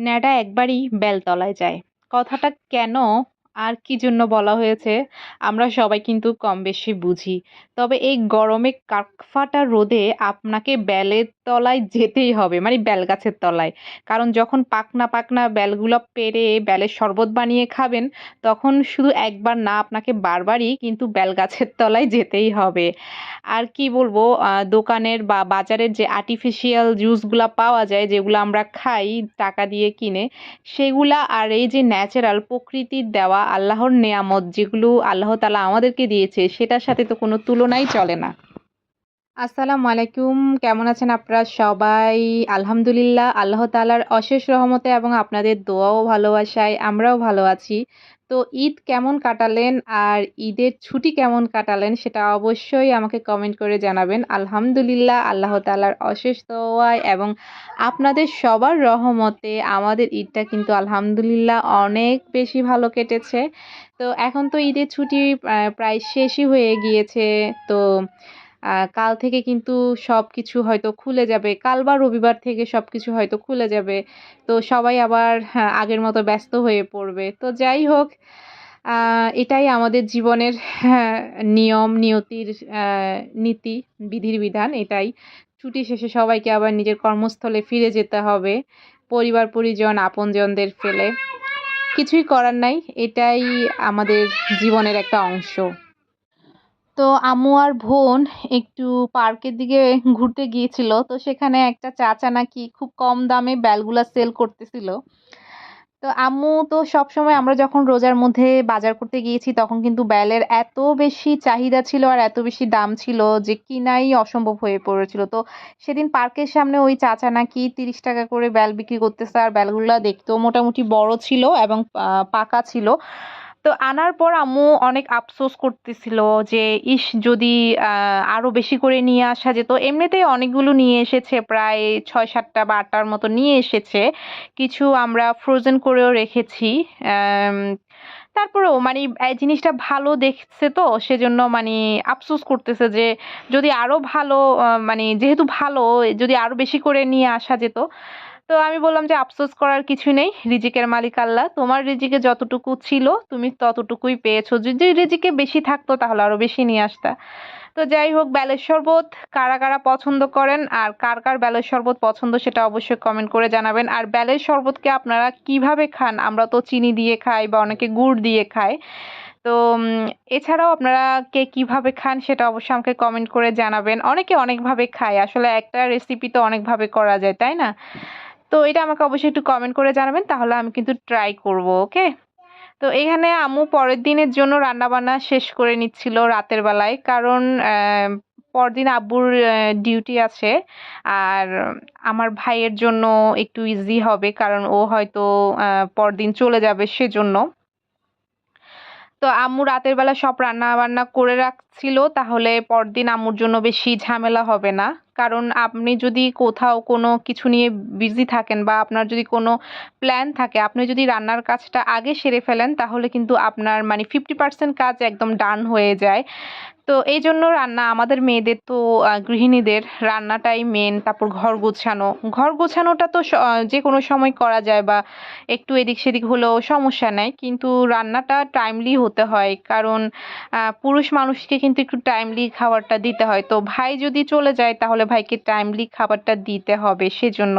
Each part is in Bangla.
ন্যাড়া একবারই বেলতলায় যায়। কথাটা কেন আর কি জন্য বলা হয়েছে আমরা সবাই কিন্তু কম বেশি বুঝি। তবে এই গরমে কাকফাটা রোদে আপনাকে বেলের তলায় যেতেই হবে। মানে বেল গাছের তলায়। কারণ যখন পাকনা, পাকনা বেলগুলা পেড়ে বেলের শরবত বানিয়ে খাবেন, তখন শুধু একবার না আপনাকে বারবারই কিন্তু বেল গাছের তলায় যেতেই হবে। আর কি বলবো দোকানের বা বাজারের যে আর্টিফিশিয়াল জুসগুলা পাওয়া যায় যেগুলো আমরা খাই টাকা দিয়ে কিনে, সেগুলা আর এই যে ন্যাচারাল প্রকৃতির দেওয়া আল্লাহর নেয়ামত যেগুলো আল্লাহ তাআলা আমাদেরকে দিয়েছে সেটার সাথে তো কোনো তুলনাই চলে না। আসসালামু আলাইকুম। কেমন আছেন আপনারা সবাই? আলহামদুলিল্লাহ আল্লাহ তাআলার অশেষ রহমতে এবং আপনাদের দোয়া ও ভালোবাসায় আমরাও ভালো আছি। তো ঈদ কেমন কাটালেন? আর ঈদের ছুটি কেমন কাটালেন? সেটা অবশ্যই আমাকে কমেন্ট করে জানাবেন। আলহামদুলিল্লাহ আল্লাহ তাআলার অশেষ দোয়ায় এবং আপনাদের সবার রহমতে আমাদের ঈদটা কিন্তু আলহামদুলিল্লাহ অনেক বেশি ভালো কেটেছে। তো এখন তো ঈদের ছুটি প্রায় শেষই হয়ে গিয়েছে। তো কাল থেকে কিন্তু সবকিছু হয়তো খুলে যাবে। কাল বা রবিবার থেকে সবকিছু হয়তো খুলে যাবে। তো সবাই আবার হ্যাঁ, আগের মতো ব্যস্ত হয়ে পড়বে। তো যাই হোক, আ এটাই আমাদের জীবনের হ্যাঁ, নিয়ম নিয়তির আ নীতি, বিধির বিধান এটাই। ছুটি শেষে সবাইকে আবার নিজের কর্মস্থলে ফিরে যেতে হবে। পরিবার-পরিজন, আপনজনদের ফেলে। কিছুই করার নাই। এটাই আমাদের জীবনের একটা অংশ। তো আম্মু আর বোন একটু পার্কের দিকে ঘুরতে গিয়েছিল। তো সেখানে একটা চাচা নাকি খুব কম দামে বেলগুলা সেল করতেছিল। তো আম্মু তো সবসময় আমরা যখন রোজার মধ্যে বাজার করতে গিয়েছি তখন কিন্তু বেলের এত বেশি চাহিদা ছিল আর এত বেশি দাম ছিল যে কিনাই অসম্ভব হয়ে পড়েছিল। তো সেদিন পার্কের সামনে ওই চাচা নাকি ৳৩০ করে বেল বিক্রি করতেছে আর বেলগুলা দেখতেও মোটামুটি বড় ছিল এবং পাকা ছিল। তো আনার পর আম্মু অনেক আফসোস করতেছিল যে, ইস! যদি আরো বেশি করে নিয়ে আসা যেত। এমনিতেই অনেকগুলো নিয়ে এসেছে প্রায় ৬-৭ টা বা ৮ টার মতো নিয়ে এসেছে। কিছু আমরা ফ্রোজেন করেও রেখেছি। অ্যাম তারপরেও মানি এই জিনিসটা ভালো দেখছে তো সেজন্য মানি আফসোস করতেছে যে, যদি আরো ভালো মানি যেহেতু ভালো যদি আরো বেশি করে নিয়ে আসা যেত। তো আমি বললাম যে, "আফসোস করার কিছু নেই। রিজিকের মালিক আল্লাহ। তোমার রিজিকে যতটুকু ছিল তুমি ততটুকুই পেয়েছো। যদি রিজিকে বেশি থাকতো তাহলে আরো বেশি নিয়ে আসতা।" তো যাই হোক বেলের শরবত কারা, কারা পছন্দ করেন আর কার, কার বেলের শরবত পছন্দ সেটা অবশ্যই কমেন্ট করে জানাবেন। আর বেলের শরবতকে আপনারা কিভাবে খান? আমরা তো চিনি দিয়ে খাই বা অনেকে গুড় দিয়ে খায়। তো এছাড়াও আপনারা কে কিভাবে খান সেটা অবশ্যই আমাকে কমেন্ট করে জানাবেন। অনেকে অনেকভাবে খায়। আসলে একটা রেসিপি তো অনেকভাবে করা যায়, তাই না? তো এটা আমাকে অবশ্যই একটু কমেন্ট করে জানাবেন তাহলে আমি কিন্তু ট্রাই করব, ওকে? তো এখানে আম্মু পরের দিনের জন্য রান্নাবান্না শেষ করে নিচ্ছিল রাতের বেলায়। কারণ পরদিন আব্বুর ডিউটি আছে। আর আমার ভাইয়ের জন্য একটু ইজি হবে কারণ ও হয়তো পরদিন চলে যাবে সেজন্য। তো আম্মু রাতের বেলা সব রান্না-বান্না করে রাখছিল তাহলে পরদিন আম্মুর জন্য বেশি ঝামেলা হবে না। কারণ আপনি যদি কোথাও কোনো কিছু নিয়ে বিজি থাকেন বা আপনার যদি কোনো প্ল্যান থাকে, আপনি যদি রান্নার কাজটা আগে সেরে ফেলেন তাহলে কিন্তু আপনার মানে 50% কাজ একদম ডান হয়ে যায়। তো এইজন্য রান্না আমাদের মেয়েদের তো গৃহিণীদের রান্নাটাই মেইন। তারপর ঘর গোছানো। ঘর গোছানোটা তো যেকোনো সময় করা যায় বা একটু এদিক-সেদিক হলেও সমস্যা নাই। কিন্তু রান্নাটা টাইমলি হতে হয়। কারণ পুরুষ মানুষকে কিন্তু একটু টাইমলি খাবারটা দিতে হয়। তো ভাই যদি চলে যায় তাহলে ভাইকে টাইমলি খাবারটা দিতে হবে। সেজন্য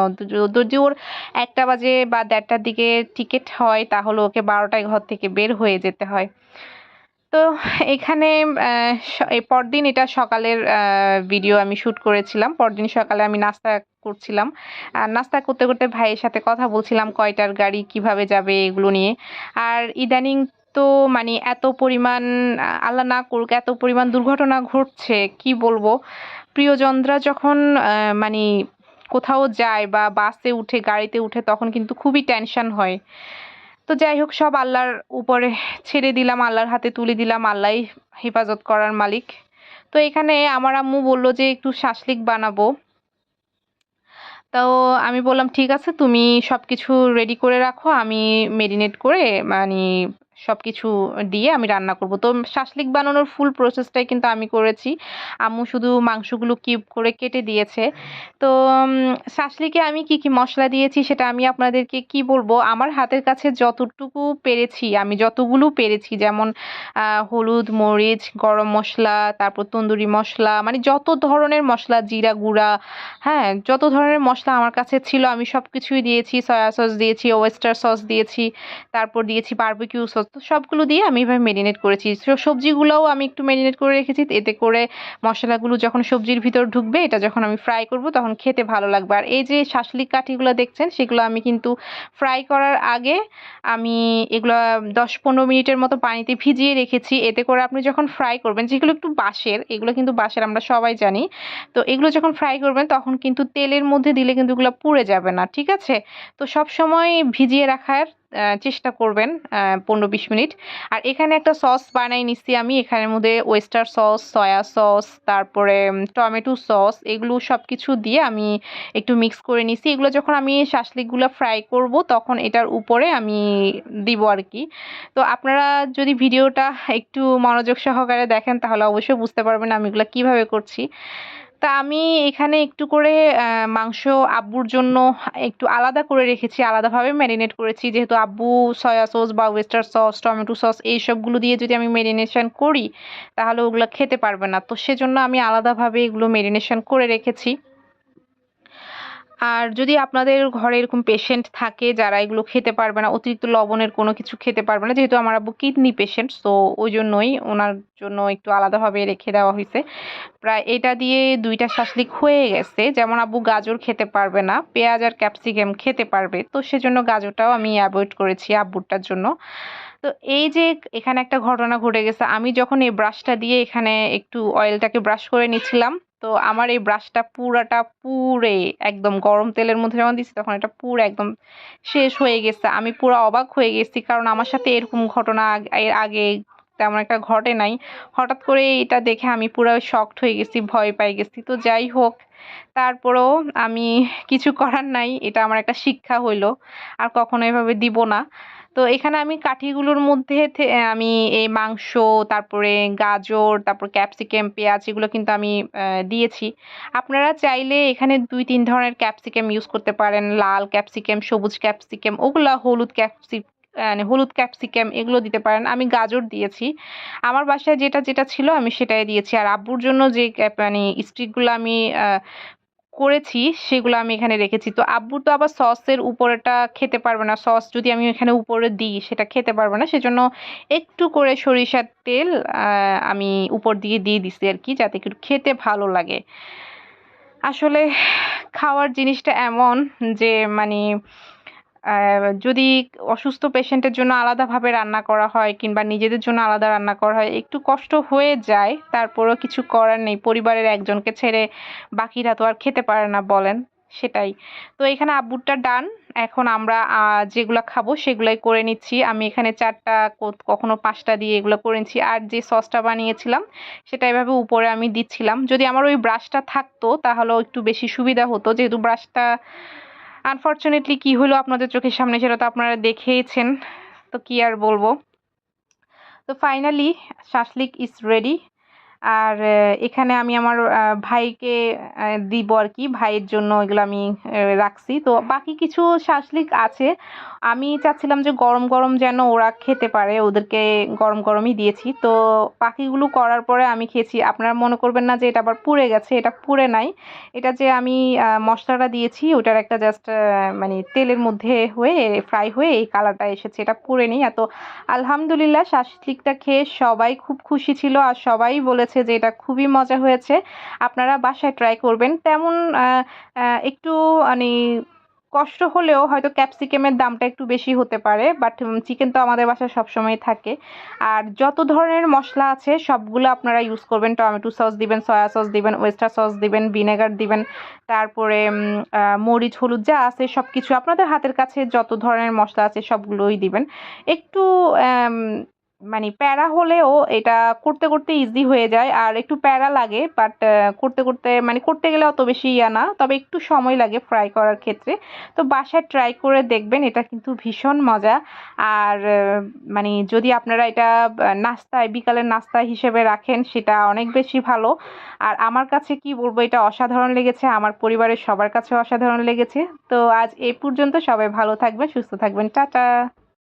যদি ওর ১টা বাজে বা ১:৩০ টার দিকে টিকেট হয় তাহলে ওকে ১২ টায় ঘর থেকে বের হয়ে যেতে হয়। তো এখানে এই পরদিন এটা সকালের ভিডিও আমি শুট করেছিলাম। পরদিন সকালে আমি নাস্তা করছিলাম। নাস্তা করতে, করতে ভাইয়ের সাথে কথা বলছিলাম কয়টার গাড়ি কিভাবে যাবে এগুলো নিয়ে। আর ইদানিং তো মানে এত পরিমাণ আল্লাহ না করুক এত পরিমাণ দুর্ঘটনা ঘটছে কি বলবো? প্রিয়জনরা যখন মানি কোথাও যায় বা বাসে উঠে গাড়িতে উঠে তখন কিন্তু খুবই টেনশন হয়। তো যাই হোক সব আল্লাহর উপরে ছেড়ে দিলাম, আল্লাহর হাতে তুলে দিলাম। আল্লাহই হেফাজত করার মালিক। তো এখানে আমার আম্মু বলল যে একটু শাসলিক বানাবো। তো আমি বললাম, "ঠিক আছে তুমি সবকিছু রেডি করে রাখো। আমি মেরিনেট করে মানি সব কিছু দিয়ে আমি রান্না করব। তো শাসলিক বানানোর ফুল প্রসেসটাই কিন্তু আমি করেছি। আম্মু শুধু মাংসগুলো কিউব করে কেটে দিয়েছে। তো শাসলিকে আমি কি কি মশলা দিয়েছি সেটা আমি আপনাদেরকে কি বলবো, আমার হাতের কাছে যতটুকু পেরেছি, আমি যতগুলো পেরেছি, যেমন হলুদ, মরিচ, গরম মশলা, তারপর তন্দুরি মশলা, মানে যত ধরনের মশলা, জিরা গুঁড়া, হ্যাঁ, যত ধরনের মশলা আমার কাছে ছিল আমি সবকিছুই দিয়েছি। সয়া সস দিয়েছি, ওয়েস্টার সস দিয়েছি, তারপর দিয়েছি বারবিকিউ সস। তো সবগুলো দিয়ে আমি এভাবে মেরিনেট করেছি। সবজিগুলোও আমি একটু মেরিনেট করে রেখেছি, এতে করে মশলাগুলো যখন সবজির ভিতর ঢুকবে, এটা যখন আমি ফ্রাই করব তখন খেতে ভালো লাগবে। আর এই যে শাসলিক কাঠিগুলো দেখছেন, সেগুলো আমি কিন্তু ফ্রাই করার আগে আমি এগুলো 10-15 মিনিটের মতো পানিতে ভিজিয়ে রেখেছি। এতে করে আপনি যখন ফ্রাই করবেন, যেগুলো একটু বাঁশের, এগুলো কিন্তু বাঁশের, আমরা সবাই জানি। তো এগুলো যখন ফ্রাই করবেন তখন কিন্তু তেলের মধ্যে দিলে কিন্তু এগুলো পুড়ে যাবে না, ঠিক আছে? তো সবসময় ভিজিয়ে রাখার চেষ্টা করবেন 15-20 মিনিট। আর এখানে একটা সস বানাই নিচ্ছি আমি। এখানের মধ্যে ওয়েস্টার সস, সয়া সস, তারপরে টমেটো সস, এগুলো সব কিছু দিয়ে আমি একটু মিক্স করে নিচ্ছি। এগুলো যখন আমি শাসলিকগুলো ফ্রাই করব তখন এটার উপরে আমি দিব আর কি। তো আপনারা যদি ভিডিওটা একটু মনোযোগ সহকারে দেখেন তাহলে অবশ্যই বুঝতে পারবেন আমি এগুলো কিভাবে করছি। তা আমি এখানে একটু করে মাংস আব্বুর জন্য একটু আলাদা করে রেখেছি, আলাদাভাবে ম্যারিনেট করেছি। যেহেতু আব্বু সয়া সস বা ওয়েস্টার সস, টমেটো সস এইসবগুলো দিয়ে যদি আমি মেরিনেশন করি তাহলে ওগুলো খেতে পারবে না। তো সেজন্য আমি আলাদাভাবে এগুলো মেরিনেশন করে রেখেছি। আর যদি আপনাদের ঘরে এরকম পেশেন্ট থাকে যারা এগুলো খেতে পারবে না, অতিরিক্ত লবণের কোনো কিছু খেতে পারবে না, যেহেতু আমার আব্বু কিডনি পেশেন্ট, সো ওই জন্যই ওনার জন্য একটু আলাদাভাবে রেখে দেওয়া হয়েছে। প্রায় এটা দিয়ে 2টা শাসলিক হয়ে গেছে। যেমন আব্বু গাজর খেতে পারবে না, পেঁয়াজ আর ক্যাপসিকাম খেতে পারবে, তো সেজন্য গাজরটাও আমি অ্যাভয়েড করেছি আব্বুরটার জন্য। তো এই যে এখানে একটা ঘটনা ঘটে গেছে, আমি যখন এই ব্রাশটা দিয়ে এখানে একটু অয়েলটাকে ব্রাশ করে নিচ্ছিলাম, তো আমার এই ব্রাশটা পুরাটা পুড়ে একদম গরম তেলের মধ্যে যখন দিচ্ছি তখন এটা পুরো একদম শেষ হয়ে গেছে। আমি পুরো অবাক হয়ে গেছি, কারণ আমার সাথে এরকম ঘটনা এর আগে তেমন একটা ঘটে নাই। হঠাৎ করে এটা দেখে আমি পুরো শকড হয়ে গেছি, ভয় পেয়ে গেছি। তো যাই হোক, তারপরেও আমি কিছু করার নাই, এটা আমার একটা শিক্ষা হইলো, আর কখনো এভাবে দিব না। তো এখানে আমি কাঠিগুলোর মধ্যে আমি এই মাংস, তারপরে গাজর, তারপর ক্যাপসিকাম, পেঁয়াজ, এগুলো কিন্তু আমি দিয়েছি। আপনারা চাইলে এখানে 2-3 ধরনের ক্যাপসিকাম ইউজ করতে পারেন। লাল ক্যাপসিকাম, সবুজ ক্যাপসিকাম, ওগুলা হলুদ ক্যাপসিকাম এগুলো দিতে পারেন। আমি গাজর দিয়েছি। আমার বাসায় যেটা যেটা ছিল আমি সেটাই দিয়েছি। আর আব্বুর জন্য যে মানে স্টিকগুলো আমি করেছি সেগুলো আমি এখানে রেখেছি। তো আব্বু তো আবার সসের উপরেটা খেতে পারবে না, সস যদি আমি এখানে উপরে দিই সেটা খেতে পারবে না, সেজন্য একটু করে সরিষার তেল আমি উপর দিয়ে দিয়ে দিছি আর কি, যাতে একটু খেতে ভালো লাগে। আসলে খাওয়ার জিনিসটা এমন যে মানে যদি অসুস্থ পেশেন্টের জন্য আলাদাভাবে রান্না করা হয় কিংবা নিজেদের জন্য আলাদা রান্না করা হয়, একটু কষ্ট হয়ে যায়। তারপরেও কিছু করার নেই। পরিবারের একজনকে ছেড়ে বাকিরা তো আর খেতে পারে না বলেন। সেটাই। তো এখানে আব্বুরটা ডান। এখন আমরা যেগুলা খাবো সেগুলাই করে নিচ্ছি। আমি এখানে 4টা কখনো 5টা দিয়ে এগুলো করে নিচ্ছি। আর যে সসটা বানিয়েছিলাম সেটা এভাবে উপরে আমি দিচ্ছিলাম। যদি আমার ওই ব্রাশটা থাকতো তাহলেও একটু বেশি সুবিধা হতো। যেহেতু ব্রাশটা আনফরচুনেটলি কি হলো আপনাদের চোখের সামনে সেটা তো আপনারা দেখেইছেন। তো কি আর বলবো। তো ফাইনালি শাসলিক ইজ রেডি। আর এখানে আমি আমার ভাইকে দিব আর কি, ভাইয়ের জন্য এগুলো আমি রাখছি। তো বাকি কিছু শাসলিক আছে, আমি চাচ্ছিলাম যে গরম গরম যেন ওরা খেতে পারে, ওদেরকে গরম গরমই দিয়েছি। তো বাকিগুলো করার পরে আমি খেয়েছি। আপনারা মনে করবেন না যে এটা আবার পুড়ে গেছে, এটা পুড়ে নাই। এটা যে আমি মশলাটা দিয়েছি ওটার একটা জাস্ট মানে তেলের মধ্যে হয়ে ফ্রাই হয়ে এই কালারটা এসেছে, এটা পুড়ে নেই এত। আলহামদুলিল্লাহ, শাসলিকটা খেয়ে সবাই খুব খুশি ছিল আর সবাই বলেছে যে এটা খুবই মজা হয়েছে। আপনারা বাসায় ট্রাই করবেন। তেমন একটু মানে কষ্ট হলেও হয়তো ক্যাপসিকামের দামটা একটু বেশি হতে পারে, বাট চিকেন তো আমাদের বাসায় সবসময় থাকে। আর যত ধরনের মশলা আছে সবগুলো আপনারা ইউজ করবেন। টমেটো সস দিবেন, সয়া সস দিবেন, ওয়েস্টার সস দিবেন, ভিনেগার দিবেন, তারপরে মরিচ, হলুদ যা আছে সব কিছু আপনাদের হাতের কাছে যত ধরনের মশলা আছে সবগুলোই দিবেন। একটু মানে প্যারা হলেও এটা করতে করতে ইজি হয়ে যায়, আর একটু প্যারা লাগে, বাট করতে করতে মানে করতে গেলে অত বেশি ইয়া না, তবে একটু সময় লাগে ফ্রাই করার ক্ষেত্রে। তো বাসায় ট্রাই করে দেখবেন, এটা কিন্তু ভীষণ মজা। আর মানে যদি আপনারা এটা নাস্তায়, বিকালের নাস্তা হিসেবে রাখেন, সেটা অনেক বেশি ভালো। আর আমার কাছে কি বলবো, এটা অসাধারণ লেগেছে, আমার পরিবারের সবার কাছে অসাধারণ লেগেছে। তো আজ এই পর্যন্ত, সবাই ভালো থাকবেন, সুস্থ থাকবেন, টাটা।